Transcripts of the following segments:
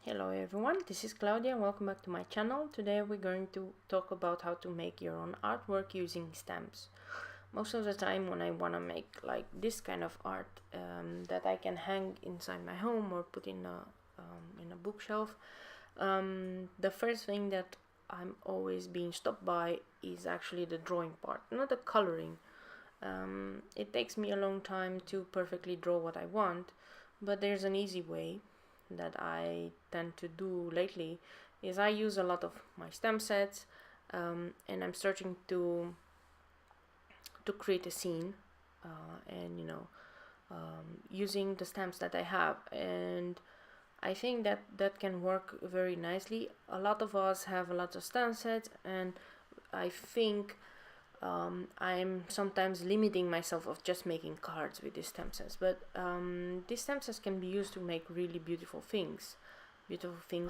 Hello everyone, this is Claudia. Welcome back to my channel. Today we're going to talk about how to make your own artwork using stamps. Most of the time when I want to make like this kind of art that I can hang inside my home or put in a bookshelf, the first thing that I'm always being stopped by is actually the drawing part, not the coloring. It takes me a long time to perfectly draw what I want, but there's an easy way that I tend to do lately is I use a lot of my stamp sets, and I'm starting to create a scene, and using the stamps that I have, and I think that can work very nicely. A lot of us have a lot of stamp sets, and I think I'm sometimes limiting myself of just making cards with these stamp sets, but these stamp sets can be used to make really beautiful things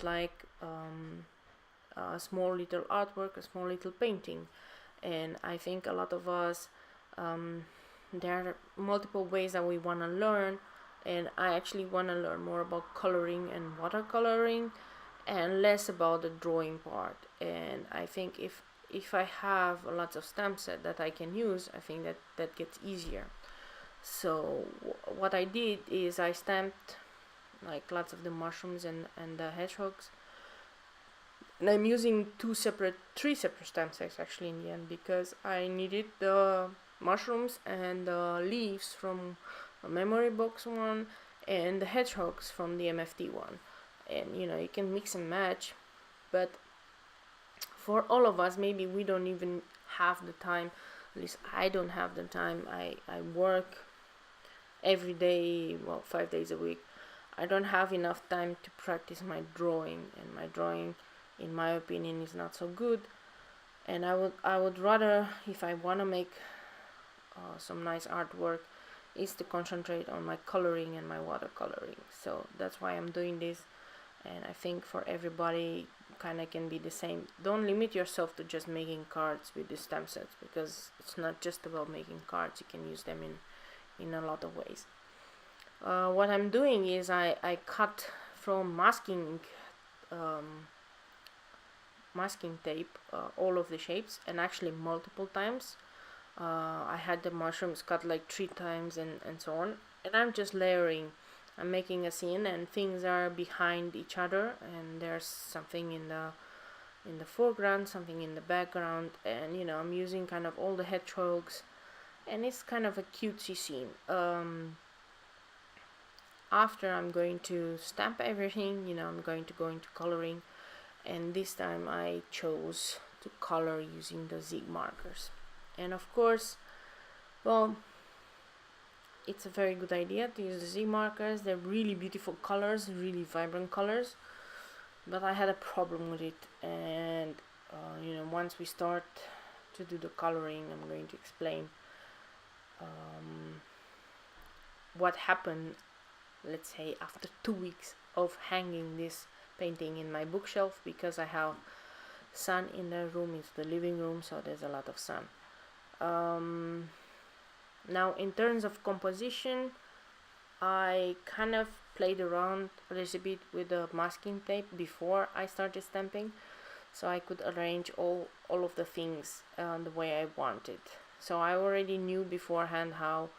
like a small little artwork, a small little painting. And I think a lot of us, there are multiple ways that we want to learn, and I actually want to learn more about coloring and watercoloring and less about the drawing part. And I think if I have a lot of stamp set that I can use, I think that gets easier. So what I did is I stamped like lots of the mushrooms and the hedgehogs, and I'm using three separate stamp sets actually in the end, because I needed the mushrooms and the leaves from a memory box one and the hedgehogs from the MFT one. And you can mix and match, but for all of us, maybe we don't even have the time. At least I don't have the time. I work every day, well, 5 days a week. I don't have enough time to practice my drawing, and my drawing, in my opinion, is not so good. And I would rather, if I want to make some nice artwork, is to concentrate on my coloring and my watercoloring. So that's why I'm doing this, and I think for everybody kind of can be the same. Don't limit yourself to just making cards with the stamp sets, because it's not just about making cards. You can use them in a lot of ways. What I'm doing is I cut from masking tape all of the shapes, and actually multiple times. I had the mushrooms cut like 3 times and so on, and I'm just layering. I'm making a scene and things are behind each other, and there's something in the foreground, something in the background, and I'm using kind of all the hedgehogs, and it's kind of a cutesy scene. After I'm going to stamp everything, I'm going to go into coloring, and this time I chose to color using the zig markers. And of course, well, it's a very good idea to use the Z markers. They're really beautiful colors, really vibrant colors, but I had a problem with it, and once we start to do the coloring, I'm going to explain what happened, let's say, after 2 weeks of hanging this painting in my bookshelf, because I have sun in the room. It's the living room, so there's a lot of sun. Now, in terms of composition, I kind of played around a little bit with the masking tape before I started stamping, so I could arrange all of the things the way I wanted. So I already knew beforehand how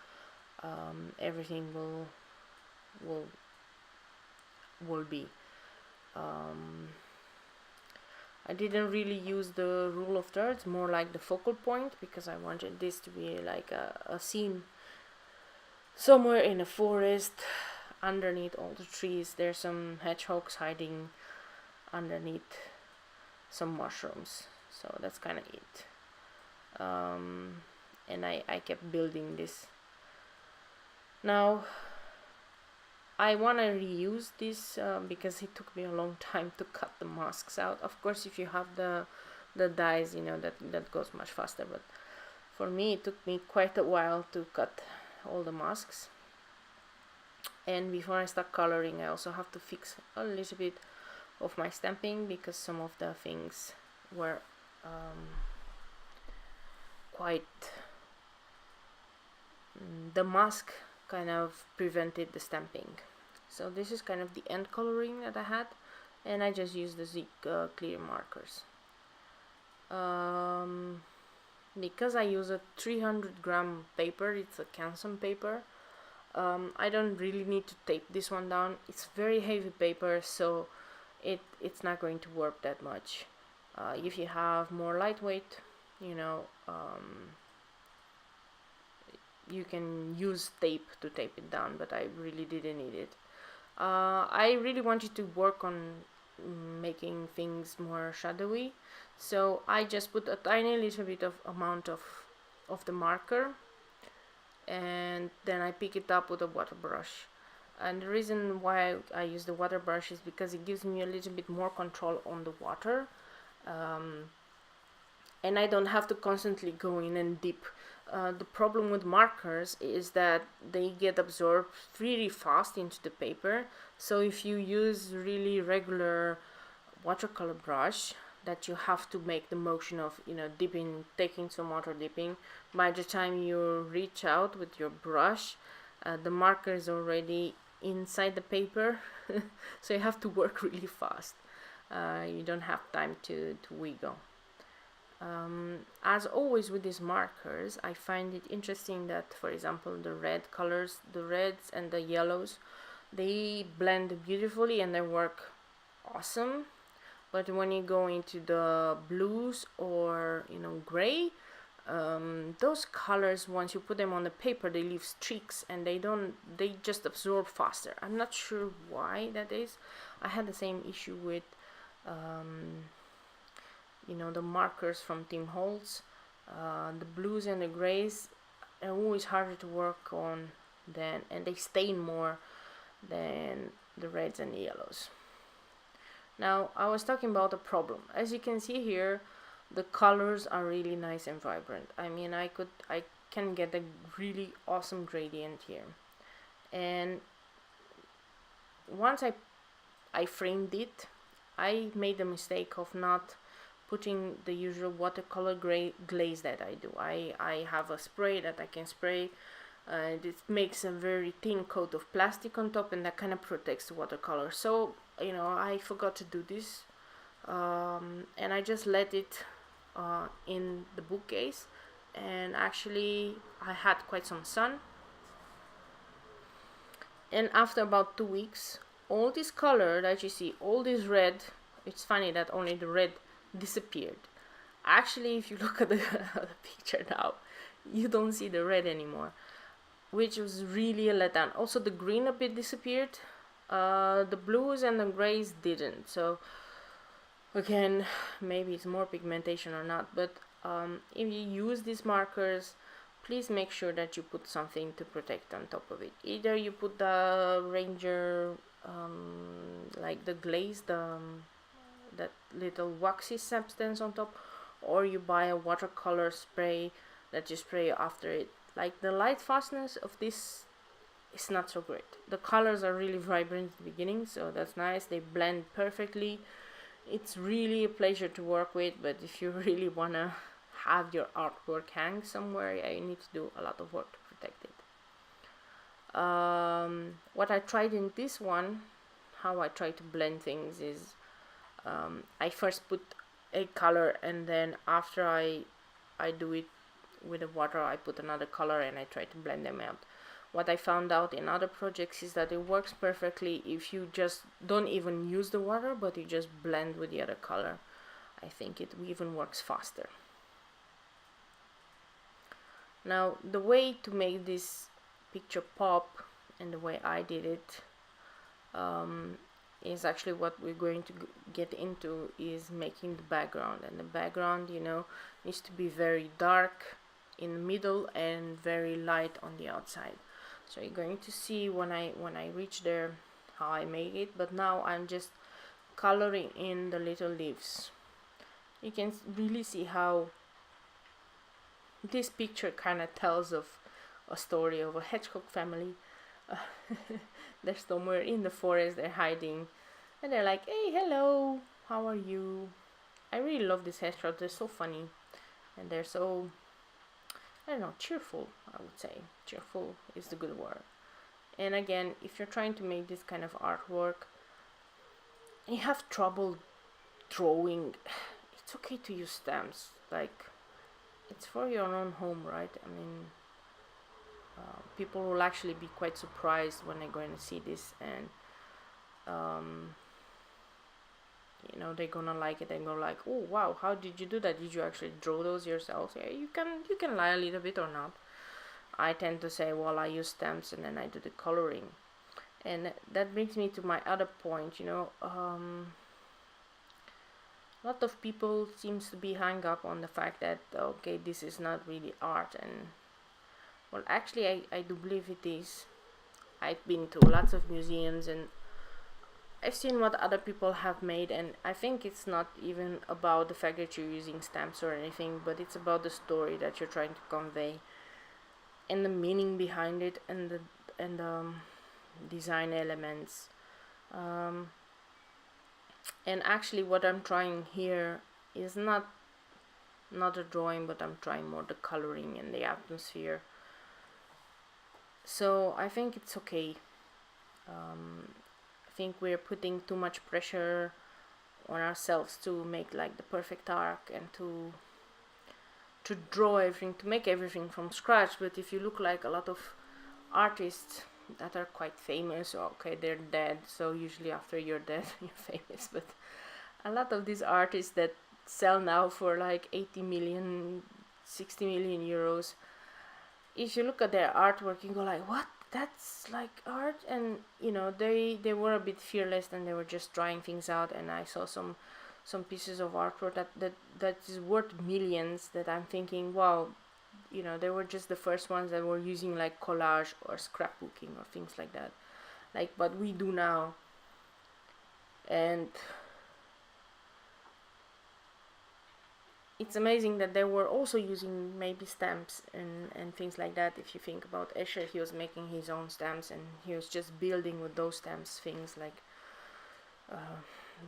everything will be. I didn't really use the rule of thirds, more like the focal point, because I wanted this to be like a scene somewhere in a forest. Underneath all the trees, there's some hedgehogs hiding underneath some mushrooms. So that's kind of it. And I kept building this. Now, I want to reuse this because it took me a long time to cut the masks out. Of course, if you have the dies, that goes much faster, but for me it took me quite a while to cut all the masks. And before I start coloring, I also have to fix a little bit of my stamping, because some of the things were quite the mask kind of prevented the stamping. So this is kind of the end coloring that I had. and I just use the Z clear markers. Because I use a 300-gram paper, it's a Canson paper, I don't really need to tape this one down. It's very heavy paper, so it's not going to warp that much. If you have more lightweight, you know, you can use tape to tape it down, but I really didn't need it. I really wanted to work on making things more shadowy, so I just put a tiny little bit of amount of the marker, and then I pick it up with a water brush. And the reason why I use the water brush is because it gives me a little bit more control on the water, and I don't have to constantly go in and dip. The problem with markers is that they get absorbed really fast into the paper, so if you use really regular watercolor brush that you have to make the motion of, you know, dipping, taking some water, dipping, by the time you reach out with your brush, the marker is already inside the paper, so you have to work really fast. You don't have time to wiggle. As always with these markers, I find it interesting that, for example, the red colors, the reds and the yellows, they blend beautifully and they work awesome. But when you go into the blues or, you know, gray, those colors, once you put them on the paper, they leave streaks and they just absorb faster. I'm not sure why that is. I had the same issue with you know, the markers from Tim Holtz. The blues and the grays are always harder to work on and they stain more than the reds and the yellows. Now, I was talking about the problem. As you can see here, the colors are really nice and vibrant. I mean, I can get a really awesome gradient here. And once I framed it, I made the mistake of not putting the usual watercolor glaze that I do. I have a spray that I can spray. It makes a very thin coat of plastic on top, and that kind of protects the watercolor. So, you know, I forgot to do this, and I just let it in the bookcase, and actually I had quite some sun, and after about 2 weeks, all this color that you see, all this red, it's funny that only the red disappeared. Actually, if you look at the picture now, you don't see the red anymore, which was really a letdown. Also, the green a bit disappeared. The blues and the grays didn't. So again, maybe it's more pigmentation or not, but if you use these markers, please make sure that you put something to protect on top of it. Either you put the Ranger, like the glaze, that little waxy substance on top, or you buy a watercolor spray that you spray after it. Like, the light fastness of this is not so great. The colors are really vibrant at the beginning, so that's nice. They blend perfectly. It's really a pleasure to work with, but if you really wanna have your artwork hang somewhere, yeah, you need to do a lot of work to protect it. What I tried in this one, how I try to blend things is, I first put a color, and then after I do it with the water, I put another color and I try to blend them out. What I found out in other projects is that it works perfectly if you just don't even use the water, but you just blend with the other color. I think it even works faster. Now, the way to make this picture pop, and the way I did it, is actually what we're going to get into, is making the background. And the background, you know, needs to be very dark in the middle and very light on the outside. So you're going to see when I reach there how I make it, but now I'm just coloring in the little leaves. You can really see how this picture kind of tells of a story of a hedgehog family. They're somewhere in the forest, they're hiding, and they're like, hey, hello, how are you? I really love these hedgehogs. They're so funny, and they're so, I don't know, cheerful. I would say cheerful is the good word. And again, if you're trying to make this kind of artwork, you have trouble drawing, it's okay to use stamps. Like, it's for your own home, right? I mean, people will actually be quite surprised when they're going to see this, and um, you know, they're gonna like it and go like, oh wow, how did you do that? Did you actually draw those yourself? Yeah, you can lie a little bit or not. I tend to say, well, I use stamps and then I do the coloring. And that brings me to my other point, you know. A lot of people seems to be hung up on the fact that, okay, this is not really art. And well, actually, I do believe it is. I've been to lots of museums and I've seen what other people have made, and I think it's not even about the fact that you're using stamps or anything, but it's about the story that you're trying to convey and the meaning behind it, and the design elements. Um, and actually, what I'm trying here is not a drawing, but I'm trying more the coloring and the atmosphere. So I think it's okay. I think we're putting too much pressure on ourselves to make like the perfect arc and to draw everything, to make everything from scratch. But if you look like a lot of artists that are quite famous, okay, they're dead, so usually after you're dead you're famous, but a lot of these artists that sell now for like 80 million, 60 million euros, if you look at their artwork you go like, what, that's like art? And you know, they were a bit fearless and they were just trying things out, and I saw some pieces of artwork that is worth millions, that I'm thinking, wow, you know, they were just the first ones that were using like collage or scrapbooking or things like that, like what we do now. And it's amazing that they were also using maybe stamps and things like that. If you think about Escher, he was making his own stamps and he was just building with those stamps things like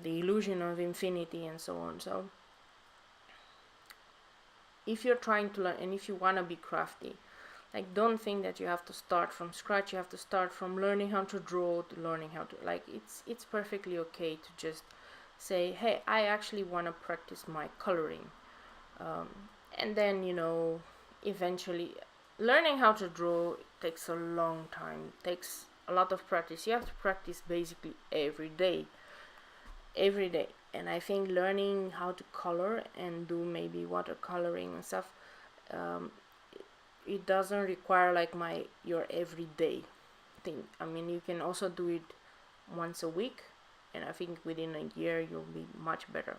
the illusion of infinity and so on. So if you're trying to learn and if you want to be crafty, like, don't think that you have to start from scratch. You have to start from learning how to draw to learning how to, like, it's perfectly okay to just say, hey, I actually want to practice my coloring. And then, you know, eventually learning how to draw takes a long time, takes a lot of practice. You have to practice basically every day. And I think learning how to color and do maybe watercoloring and stuff, it doesn't require like your everyday thing. I mean, you can also do it once a week, and I think within a year you'll be much better.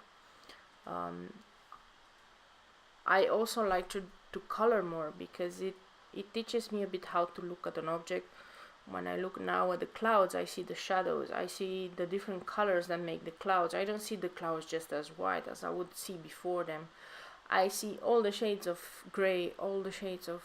I also like to color more because it teaches me a bit how to look at an object. When I look now at the clouds, I see the shadows, I see the different colors that make the clouds. I don't see the clouds just as white as I would see before them. I see all the shades of gray, all the shades of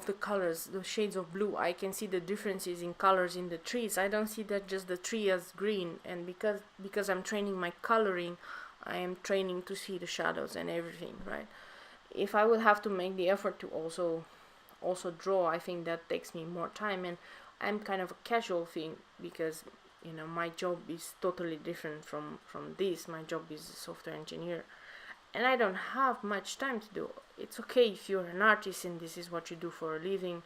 the colors, the shades of blue. I can see the differences in colors in the trees. I don't see that just the tree as green. And because I'm training my coloring, I am training to see the shadows and everything, right? If I would have to make the effort to also draw, I think that takes me more time, and I'm kind of a casual thing because, you know, my job is totally different from this. My job is a software engineer, and I don't have much time to do. It's okay if you're an artist and this is what you do for a living,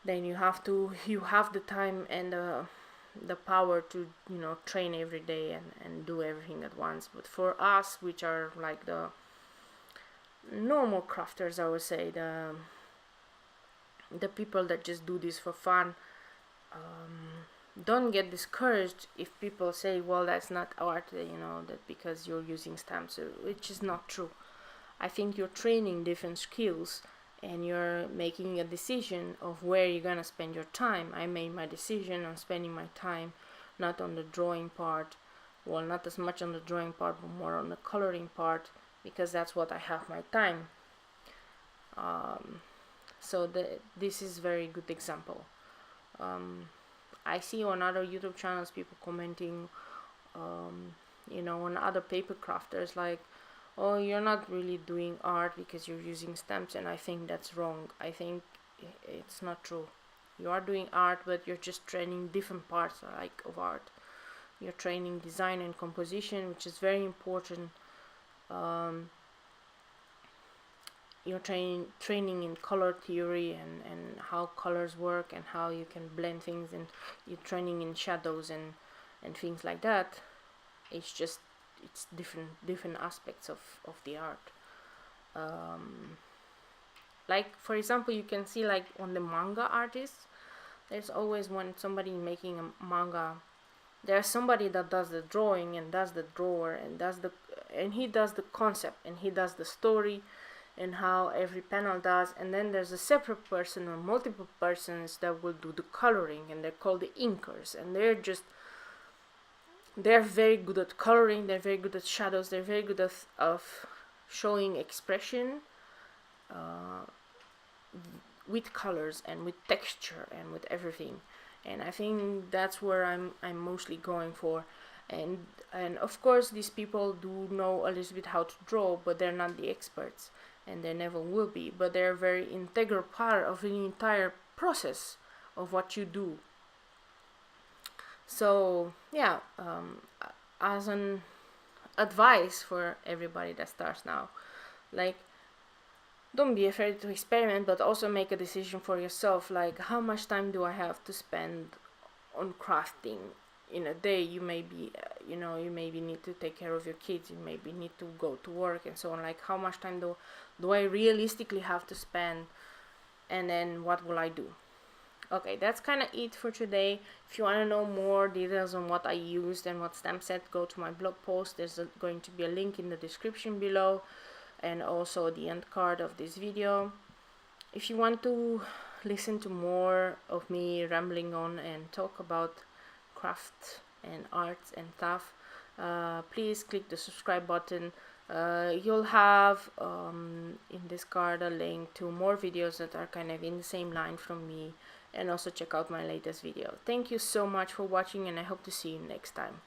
then you have the time and the power to, you know, train every day and do everything at once. But for us, which are like the normal crafters, I would say, the people that just do this for fun, don't get discouraged if people say, well, that's not art, you know, that because you're using stamps, which is not true. I think you're training different skills and you're making a decision of where you're gonna spend your time. I made my decision on spending my time not on the drawing part, well, not as much on the drawing part, but more on the coloring part, because that's what I have my time. So this is very good example. I see on other YouTube channels people commenting, you know, on other paper crafters, like, oh, you're not really doing art because you're using stamps, and I think that's wrong. I think it's not true. You are doing art, but you're just training different parts, like, of art. You're training design and composition, which is very important. You're training in color theory and how colors work and how you can blend things, and you're training in shadows and things like that. It's different aspects of the art. Like for example, you can see like on the manga artists, there's always when somebody making a manga, there's somebody that does the drawing and does the drawer and he does the concept and he does the story and how every panel does, and then there's a separate person or multiple persons that will do the coloring, and they're called the inkers, and they're very good at coloring, they're very good at shadows, they're very good at showing expression with colors and with texture and with everything. And I think that's where I'm mostly going for. And of course these people do know a little bit how to draw, but they're not the experts, and they never will be, but they're a very integral part of the entire process of what you do. So yeah, as an advice for everybody that starts now, like, don't be afraid to experiment, but also make a decision for yourself, like how much time do I have to spend on crafting in a day. You may be you maybe need to take care of your kids, you maybe need to go to work and so on. Like how much time do I realistically have to spend, and then what will I do? Okay, that's kind of it for today. If you want to know more details on what I used and what stamp set, go to my blog post. There's going to be a link in the description below, and also the end card of this video. If you want to listen to more of me rambling on and talk about craft and arts and stuff, please click the subscribe button. You'll have in this card a link to more videos that are kind of in the same line from me, and also check out my latest video. Thank you so much for watching, and I hope to see you next time.